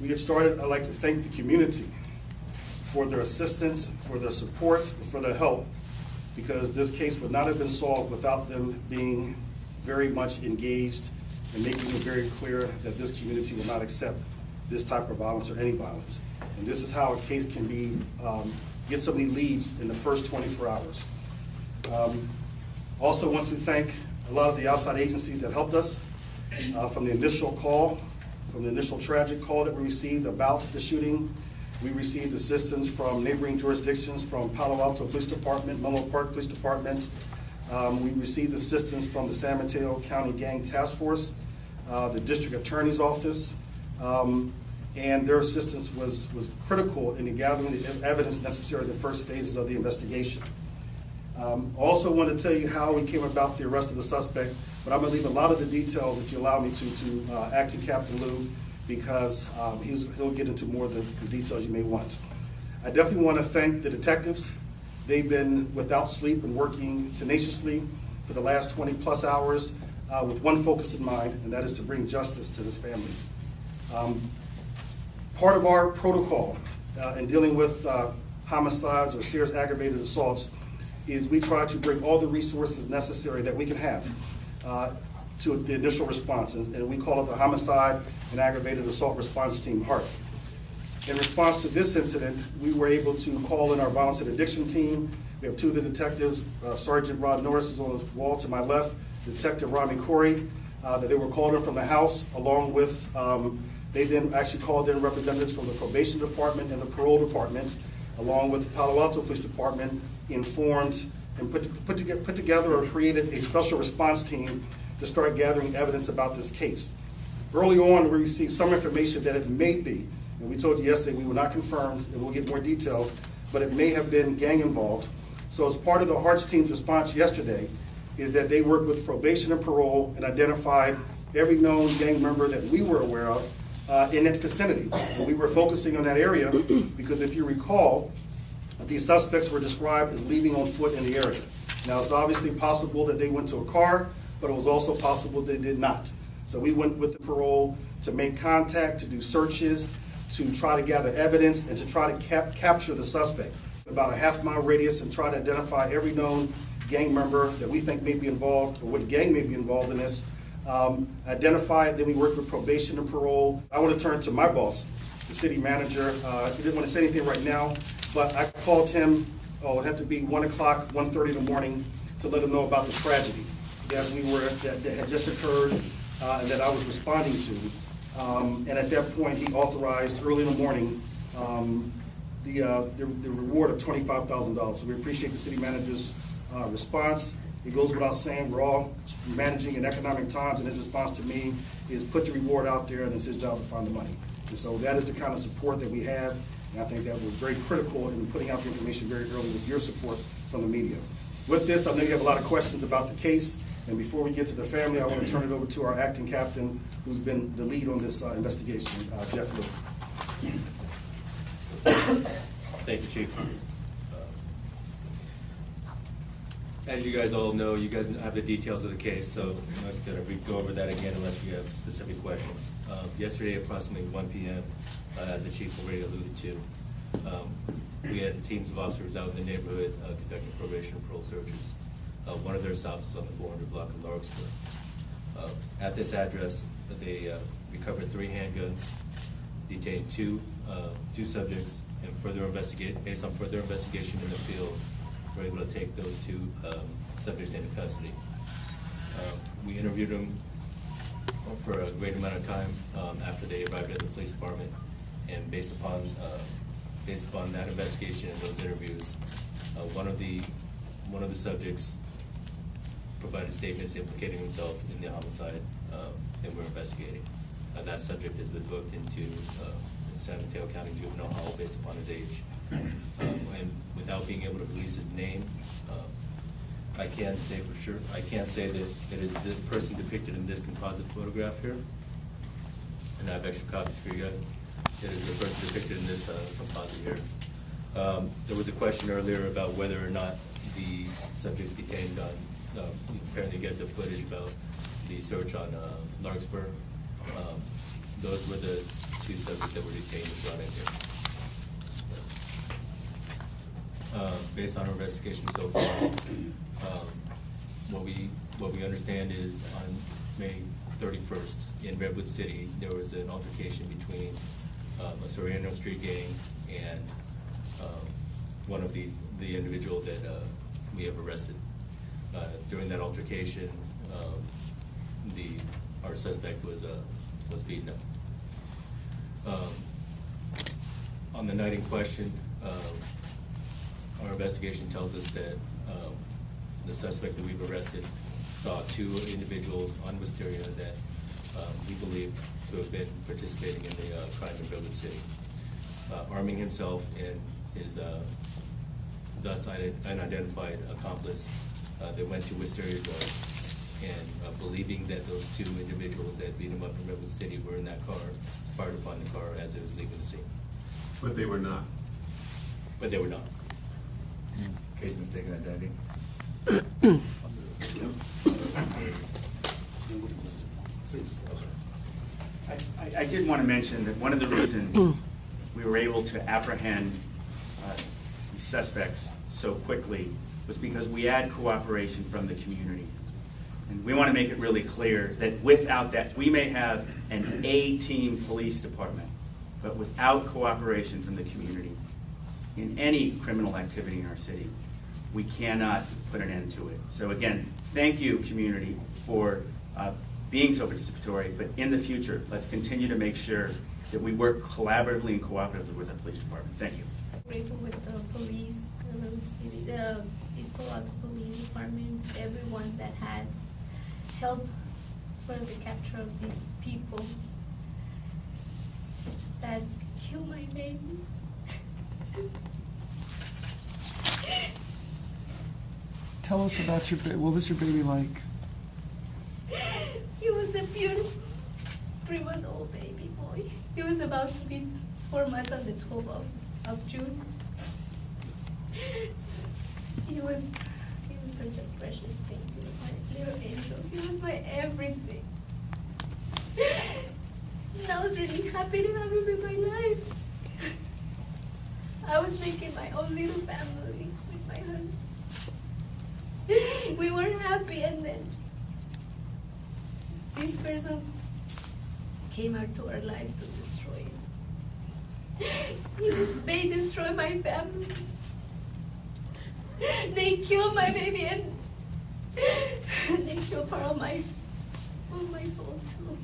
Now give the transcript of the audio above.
we get started, I'd like to thank the community for their assistance, for their support, and for their help, because this case would not have been solved without them being very much engaged and making it very clear that this community will not accept this type of violence or any violence. And this is how a case can be, get so many leads in the first 24 hours. Also want to thank a lot of the outside agencies that helped us from the initial call, from the initial tragic call that we received about the shooting. We received assistance from neighboring jurisdictions, from Palo Alto Police Department, Menlo Park Police Department. We received assistance from the San Mateo County Gang Task Force, the District Attorney's Office, and their assistance was critical in the gathering the evidence necessary in the first phases of the investigation. Also want to tell you how we came about the arrest of the suspect, but I'm going to leave a lot of the details, if you allow me to Acting Captain Lou, because he'll get into more of the details you may want. I definitely want to thank the detectives. They've been without sleep and working tenaciously for the last 20 plus hours with one focus in mind, and that is to bring justice to this family. Part of our protocol in dealing with homicides or serious aggravated assaults is we try to bring all the resources necessary that we can have to the initial response, and we call it the Homicide and Aggravated Assault Response Team, HART. In response to this incident, we were able to call in our violence and addiction team. We have two of the detectives, Sergeant Rod Norris is on the wall to my left, Detective Rami Corey, that they were called in from the house, along with, they then actually called in representatives from the probation department and the parole department, along with the Palo Alto Police Department, informed and put together or created a special response team to start gathering evidence about this case. Early on, we received some information that it may be, and we told you yesterday we were not confirmed, and we'll get more details, but it may have been gang involved. So as part of the HARTS team's response yesterday is that they worked with probation and parole and identified every known gang member that we were aware of in that vicinity. And we were focusing on that area because if you recall, these suspects were described as leaving on foot in the area. Now, it's obviously possible that they went to a car, but it was also possible they did not. So we went with the parole to make contact, to do searches, to try to gather evidence, and to try to capture the suspect. About a half-mile radius, and try to identify every known gang member that we think may be involved, or what gang may be involved in this. Identify it, then we work with probation and parole. I want to turn to my boss, the city manager. He didn't want to say anything right now, but I called him, it would have to be 1 o'clock, 1:30 in the morning, to let him know about the tragedy that had just occurred and that I was responding to. And at that point, he authorized early in the morning the reward of $25,000. So we appreciate the city manager's response. It goes without saying, we're all managing in economic times, and his response to me is put the reward out there, and it's his job to find the money. And so that is the kind of support that we have, and I think that was very critical in putting out the information very early with your support from the media. With this, I know you have a lot of questions about the case, and before we get to the family, I want to turn it over to our acting captain, who's been the lead on this investigation, Jeff Lewis. Thank you, Chief. As you guys all know, you guys have the details of the case, so I'm not going to go over that again unless you have specific questions. Yesterday, approximately 1 p.m., as the Chief already alluded to, we had teams of officers out in the neighborhood conducting probation and parole searches. One of their stops was on the 400 block of Larkspur. At this address, they recovered 3 handguns, detained two subjects, and based on further investigation in the field, we're able to take those 2 subjects into custody. We interviewed them for a great amount of time after they arrived at the police department, and based upon that investigation and those interviews, one of the subjects provided statements implicating himself in the homicide that we're investigating. That subject has been booked into San Mateo County Juvenile Hall based upon his age. And without being able to release his name, I can't say for sure. I can't say that it is the person depicted in this composite photograph here. And I have extra copies for you guys. It is the person depicted in this composite here. There was a question earlier about whether or not the subjects detained on, apparently you guys have footage about the search on Larkspur. Those were the two subjects that were detained and brought in here. Based on our investigation so far, what we understand is on May 31st in Redwood City, there was an altercation between a Soriano Street gang and one of the individual that we have arrested. During that altercation, our suspect was beaten up. On the night in question, our investigation tells us that the suspect that we've arrested saw two individuals on Wisteria that we believe to have been participating in the crime in Redwood City. Arming himself and his thus unidentified accomplice, they went to Wisteria Drive, and believing that those two individuals that beat him up in Redwood City were in that car, fired upon the car as it was leaving the scene. But they were not. But they were not. Case mistaken identity. I did want to mention that one of the reasons we were able to apprehend these suspects so quickly was because we had cooperation from the community. And we want to make it really clear that without that, we may have an A-team police department, but without cooperation from the community in any criminal activity in our city, we cannot put an end to it. So again, thank you, community, for being so participatory, but in the future, let's continue to make sure that we work collaboratively and cooperatively with our police department. Thank you. Grateful with the police, the East Palo Alto Police Department, everyone that had help for the capture of these people that killed my baby. Tell us about your baby. What was your baby like? He was a beautiful 3-month-old baby boy. He was about to be 4 months on the 12th of June. He was such a precious thing. He was my little angel. He was my everything. And I was really happy to have him in my life. I was making my own little family with my husband. We were happy, and then this person came out to our lives to destroy it. They destroyed my family. They killed my baby, and they killed part of my soul too.